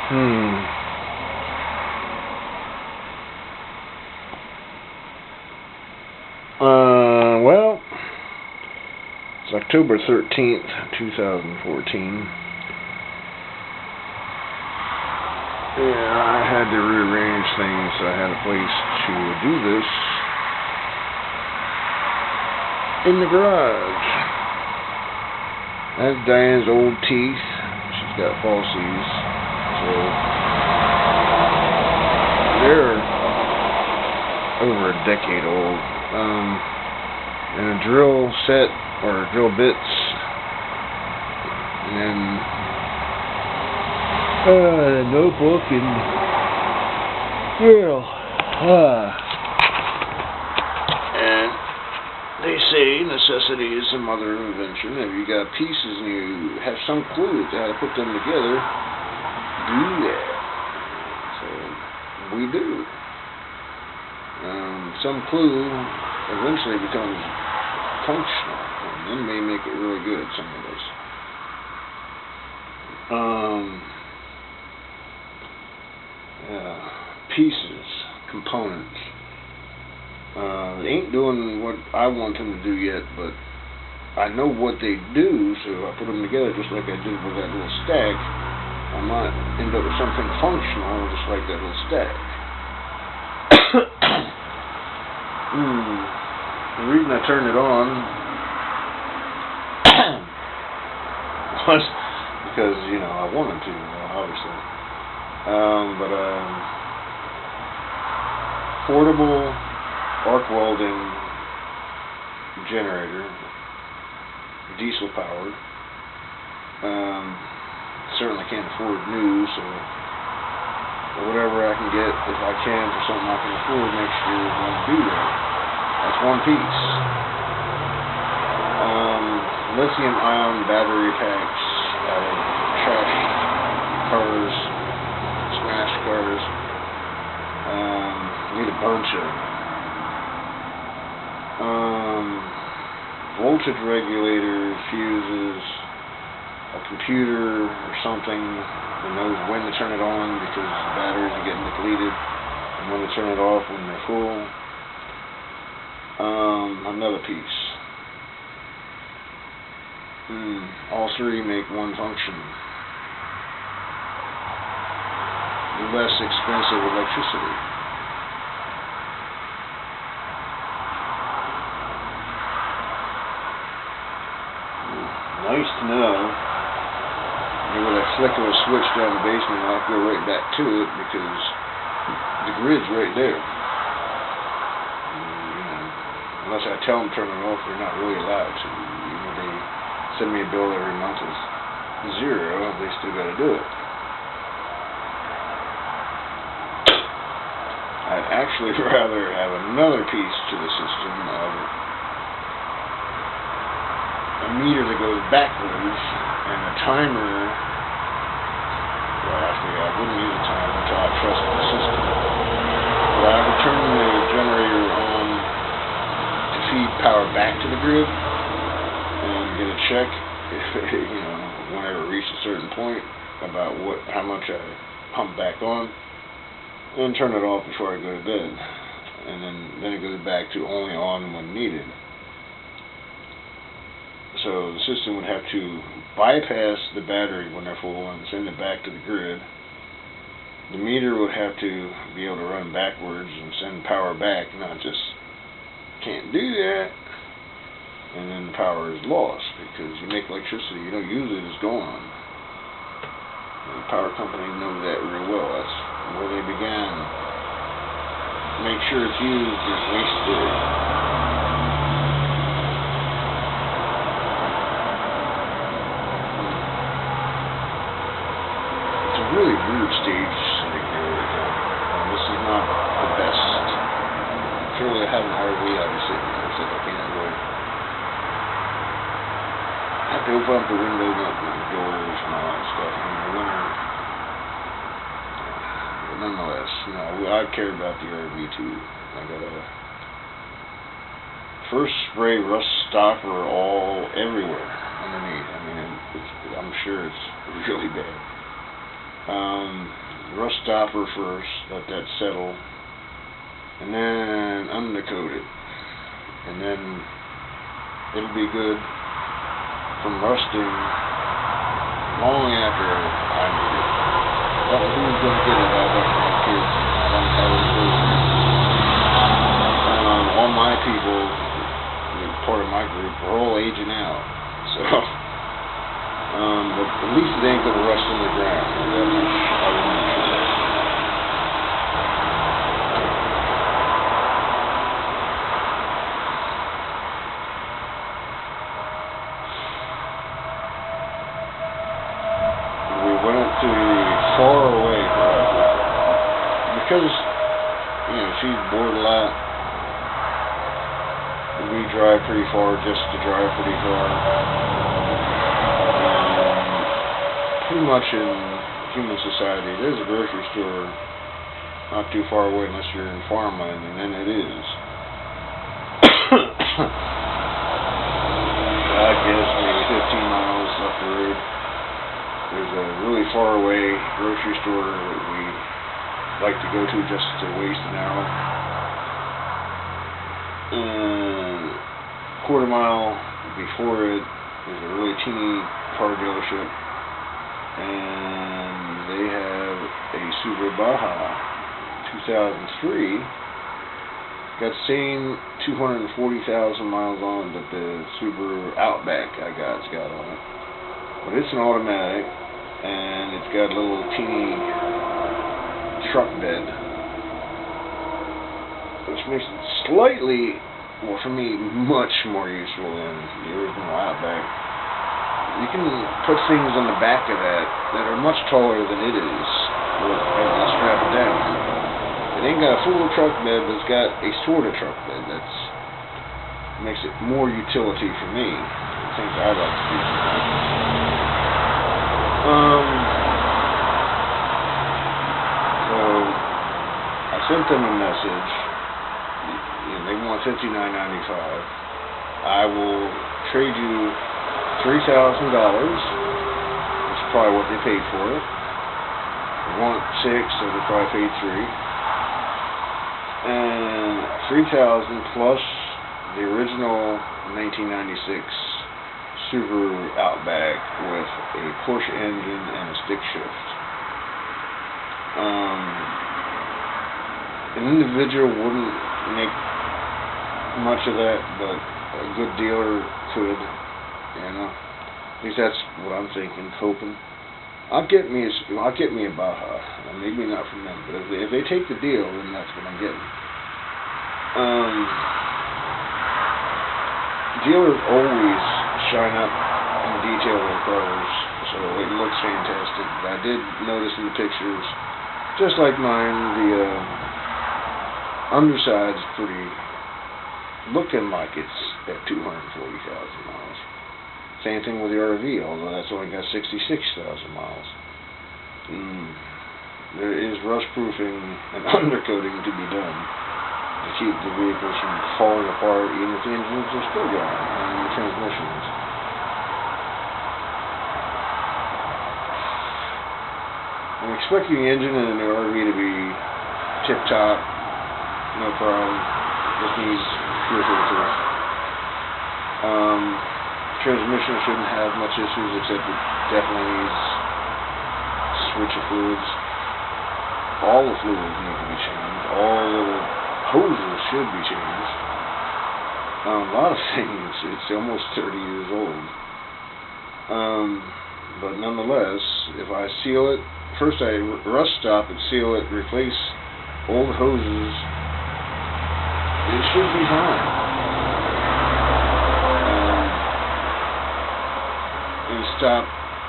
Hmm. Well, it's October 13th, 2014. Yeah, I had to rearrange things. So I had a place to do this in the garage. That's Diane's old teeth. She's got falsies. So they're over a decade old. And a drill set or drill bits, and then a notebook and and they say necessity is the mother of invention. If you got pieces and you have some clue to how to put them together, do that. So we do. Some clue eventually becomes functional, and then may make it really good. Some of us. Pieces, components. They ain't doing what I want them to do yet, but I know what they do, so I put them together just like I did with that little stack. I might end up with something functional, just like that little stack. The reason I turned it on was because, I wanted to, obviously. Portable arc welding generator, diesel powered. Certainly can't afford new, so whatever I can get, if I can, for something I can afford next year, I'm going to do that. That's one piece. Lithium-ion battery packs out of trashed cars, smashed cars. Need a bunch of them. Voltage regulators, fuses, a computer or something that knows when to turn it on because the batteries are getting depleted, and when to turn it off when they're full. Another piece. All three make one function. Less expensive electricity. Nice to know. Maybe when I flick of a switch down the basement, I have to go right back to it because the grid's right there. Unless I tell them to turn it off, they're not really allowed to. They send me a bill every month is $0. They still got to do it. I'd actually rather have another piece to the system of a meter that goes backwards and a timer. Well, actually, I wouldn't use a timer until I trusted the system. But I would turn the generator on to feed power back to the grid and get a check if whenever it reached a certain point about how much I pump back on, and turn it off before I go to bed, and then it goes back to only on when needed. So the system would have to bypass the battery when they're full and send it back to the grid. The meter would have to be able to run backwards and send power back, not just can't do that. And then the power is lost because you make electricity, you don't use it, it's gone. And the power company knows that real well. That's where they began. Make sure it's used, it's wasted. It's a really weird stage sitting here right now. This is not the best. Surely I have an RV I'll be sitting there, so looking that way. I have to open up the window, open the doors and all that stuff in the winter. But nonetheless, I care about the RV too. I got a first spray rust stopper all everywhere underneath. I mean, I'm sure it's really bad. Rust stopper first, let that settle, and then undercoat it, and then it'll be good from rusting long after I need it. But who's going to get it? I don't have kids. I don't have any. All my people, part of my group, are all aging out. So, but at least it ain't going to rust in the ground. That much I will make sure. We went up to far away because, she's bored a lot. We drive pretty far just to drive pretty far. Pretty much in human society, there's a grocery store not too far away unless you're in farmland, and then it is. I guess maybe 15 miles up the road. There's a really far away grocery store that we like to go to just to waste an hour. Quarter mile before it is a really teeny car dealership, and they have a Subaru Baja 2003. Got the same 240,000 miles on it that the Subaru Outback I got's got on it, but it's an automatic, and it's got a little teeny truck bed, which makes it slightly, well, for me, much more useful than the original Outback. You can put things on the back of that are much taller than it is, and strap it down. It ain't got a full truck bed, but it's got a sort of truck bed. That's makes it more utility for me. The things I like to do. So I sent them a message. They want $59.95. I will trade you $3,000, which is probably what they paid for it. They want $6,000, so they probably paid $3,000. And $3,000 plus the original 1996 Subaru Outback with a Porsche engine and a stick shift. An individual wouldn't make much of that, but a good dealer could, At least that's what I'm thinking, hoping. I'll get me a Baja. Maybe not from them, but if they take the deal, then that's what I'm getting. Dealers always shine up and detail their cars, so it looks fantastic. I did notice in the pictures, just like mine, the underside's pretty, looking like it's at 240,000 miles. Same thing with the RV, although that's only got 66,000 miles. There is rust proofing and undercoating to be done to keep the vehicles from falling apart, even if the engines are still going, and the transmissions. I'm expecting the engine and the RV to be tip-top, no problem. Just needs pure filters. Transmission shouldn't have much issues, except it definitely needs switch of fluids. All the fluids need to be changed. All the hoses should be changed. A lot of things. It's almost 30 years old. But nonetheless, if I seal it, first I rust stop and seal it, replace old hoses, it should be fine. And stop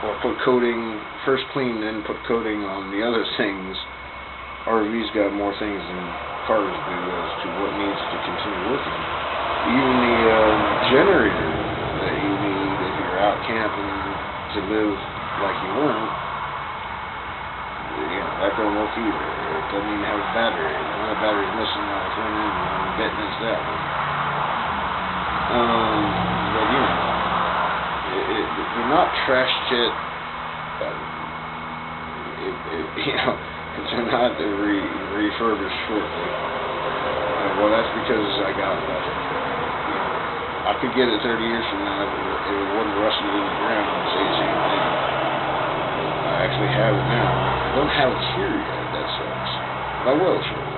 or put coating, first clean, then put coating on the other things. RV's got more things than cars do as to what needs to continue working. Even the generator that you need if you're out camping to live like you weren't, that don't work either. It doesn't even have a battery. One of the batteries missing out of one end, and I'm betting it's that one. But they're not trash jet it's not refurbished shortly. Well, that's because I got nothing. I could get it 30 years from now if it wasn't rusting in the ground and say the same thing. I actually have it now. I don't have it here yet. That sucks. But I will shortly.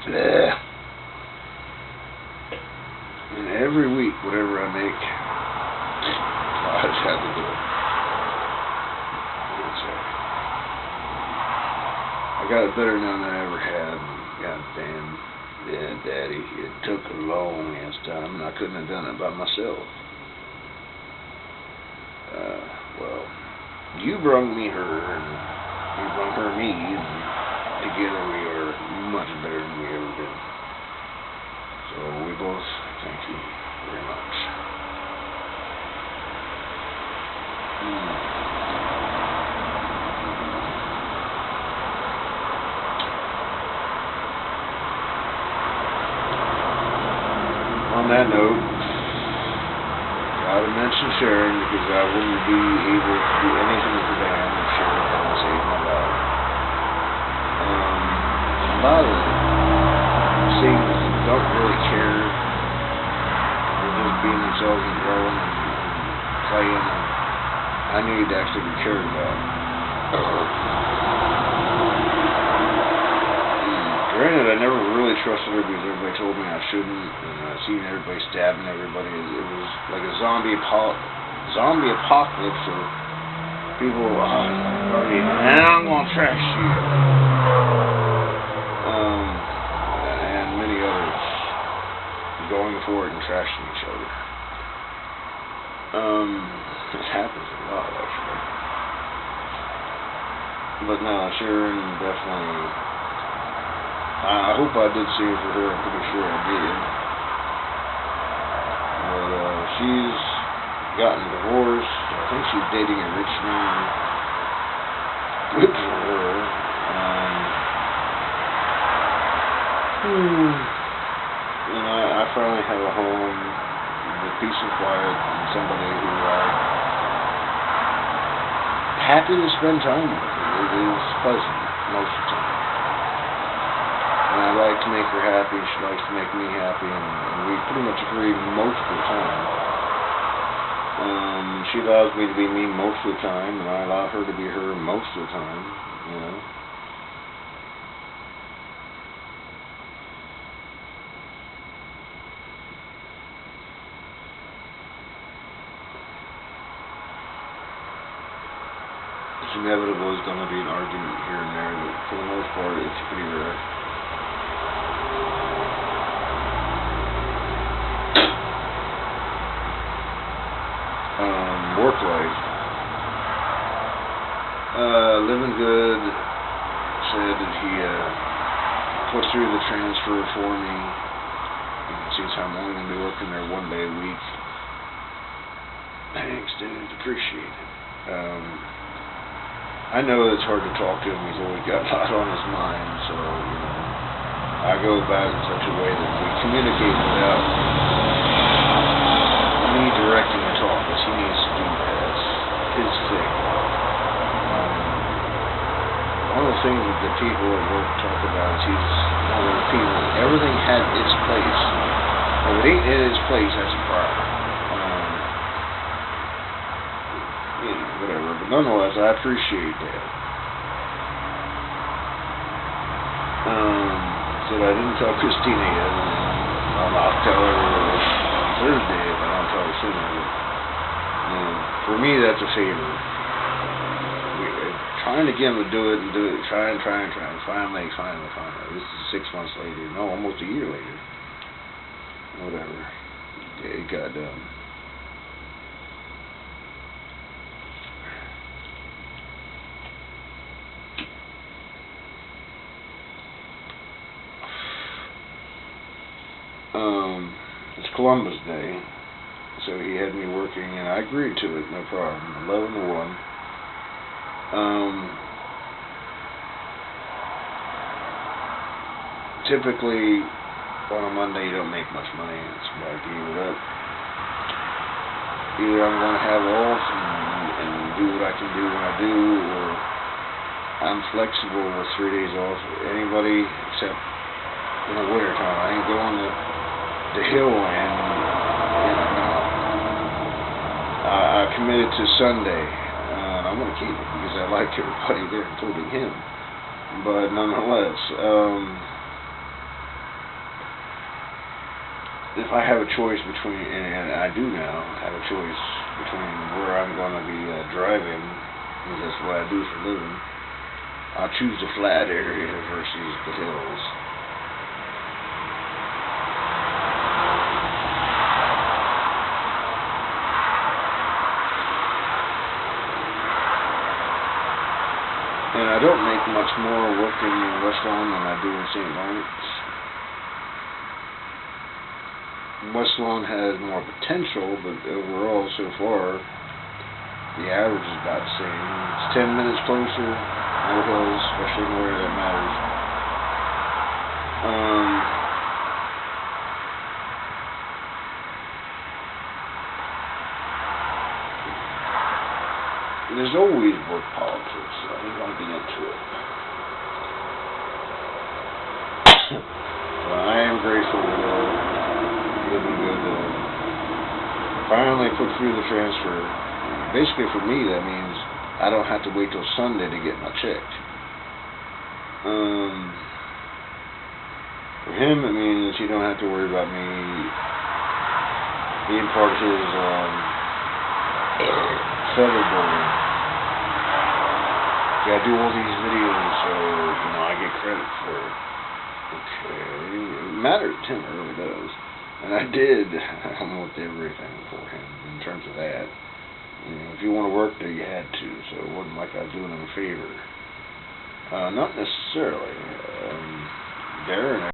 Yeah. And every week, whatever I make, I just have to do it. I got it better now than I ever had. God damn, yeah, Daddy, it took a long ass time, and I couldn't have done it by myself. Well, you brung me her, and you brung her me, and together we are much better than we ever been. So we both thank you very much. On that note, gotta mention Sharon because I wouldn't be able to do anything with the band if Sharon hadn't saved my life. A lot of singers don't really care. They're just being themselves and growing and playing, and I need to actually be cared about. Granted, I never really trusted her because everybody told me I shouldn't, and I seen everybody stabbing everybody. It was like a zombie apocalypse of people, and I'm gonna trash you. And many others going for it and trashing each other. It happens a lot, actually. But no, Sharon definitely. I hope I did see it for her. I'm pretty sure I did. But she's gotten divorced. I think she's dating a rich man. Good for her. And I finally have a home with peace and quiet and somebody who I'm happy to spend time with. It is pleasant most of the time. And I like to make her happy, she likes to make me happy, and we pretty much agree most of the time. She allows me to be me most of the time, and I allow her to be her most of the time, you know. It's inevitable there's going to be an argument here and there, but for the most part, it's pretty rare. Work life. Living good. Said that he put through the transfer for me. You can see I'm only going to be working there 1 day a week. Thanks, dude. Appreciate it. I know it's hard to talk to him. He's always got a lot on his mind, so I go about it in such a way that we communicate without me directing the talk, because he needs to do that. It's his thing. One of the things that the people at work talk about is he's one of the people. Everything had its place. If it ain't in its place, that's a problem. Whatever. But nonetheless, I appreciate that. So I didn't tell Christina yet. I'll tell her Thursday if I don't tell her sooner. For me, that's a favor. Trying to get him to do it and do it. Try and finally. This is 6 months later. No, almost a year later. Whatever. It got done. It's Columbus Day, so he had me working, and I agreed to it, no problem. 11 to 1. Typically, on a Monday you don't make much money. That's why I gave it up. Either I'm going to have off and do what I can do when I do, or I'm flexible with 3 days off. Anybody except in the winter time. I ain't going to the hill and no. I committed to Sunday. I'm going to keep it because I like everybody there, including him. But nonetheless, if I have a choice between, and I do now have a choice between where I'm going to be driving, because that's what I do for a living, I'll choose the flat area versus the hills. And I don't make much more working in West Lawn than I do in St. Lawrence. West Lawn has more potential, but overall, so far, the average is about the same. It's 10 minutes closer, no hills, especially in the area that matters. There's always work politics, so I ain't going to get into it. But I am grateful living good. Finally put through the transfer. Basically for me that means I don't have to wait till Sunday to get my check. For him it means he don't have to worry about me being part of his federal building. I do all these videos, so I get credit for it. Okay, it matters to him, it really does. And I did almost everything for him in terms of that. If you want to work there, you had to, so it wasn't like I was doing him a favor. Not necessarily. Darren